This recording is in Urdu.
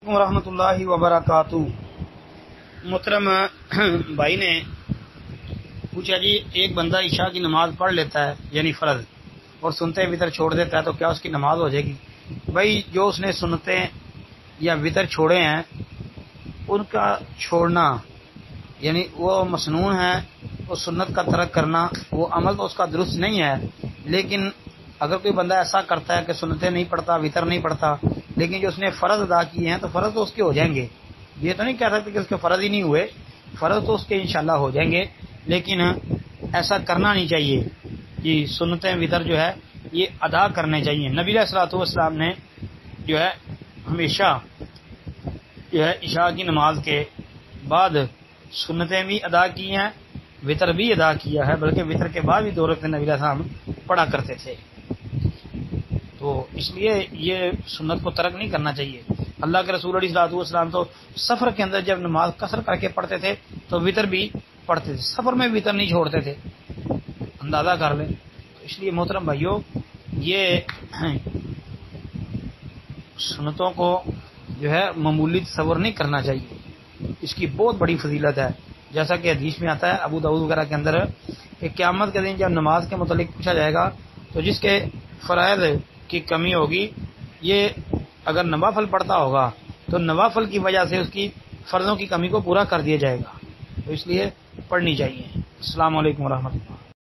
ورحمۃ اللہ وبرکاتہ۔ محترم بھائی نے پوچھا جی ایک بندہ عشاء کی نماز پڑھ لیتا ہے یعنی فرض اور سنتے وطر چھوڑ دیتا ہے تو کیا اس کی نماز ہو جائے گی؟ بھائی جو اس نے سنتے یا وطر چھوڑے ہیں ان کا چھوڑنا یعنی وہ مسنون ہے، وہ سنت کا ترک کرنا، وہ عمل تو اس کا درست نہیں ہے، لیکن اگر کوئی بندہ ایسا کرتا ہے کہ سنتیں نہیں پڑھتا، وطر نہیں پڑھتا، لیکن جو اس نے فرض ادا کیے ہیں تو فرض تو اس کے ہو جائیں گے۔ یہ تو نہیں کہہ سکتے کہ اس کے فرض ہی نہیں ہوئے، فرض تو اس کے انشاءاللہ ہو جائیں گے، لیکن ایسا کرنا نہیں چاہیے کہ سنتیں وطر جو ہے یہ ادا کرنے چاہیے۔ نبی علیہ الصلوۃ والسلام نے جو ہے ہمیشہ جو ہے عشاء کی نماز کے بعد سنتیں بھی ادا کی ہیں، وطر بھی ادا کیا ہے، بلکہ وطر کے بعد بھی 2 رکعتیں نبی علیہ السلام پڑھا کرتے تھے۔ تو اس لیے یہ سنت کو ترک نہیں کرنا چاہیے۔ اللہ کے رسول علیہ الصلوۃ والسلام تو سفر کے اندر جب نماز قصر کر کے پڑھتے تھے تو وطر بھی پڑھتے تھے، سفر میں وطر نہیں چھوڑتے تھے، اندازہ کر لیں۔ تو اس لیے محترم بھائیوں یہ سنتوں کو جو ہے معمولی تصور نہیں کرنا چاہیے، اس کی بہت بڑی فضیلت ہے، جیسا کہ حدیث میں آتا ہے ابو داؤد وغیرہ کے اندر کہ قیامت کے دن جب نماز کے متعلق پوچھا جائے گا تو جس کے فرائض کی کمی ہوگی، یہ اگر نوافل پڑھتا ہوگا تو نوافل کی وجہ سے اس کی فرضوں کی کمی کو پورا کر دیا جائے گا، تو اس لیے پڑھنی چاہیے۔ السلام علیکم ورحمۃ اللہ۔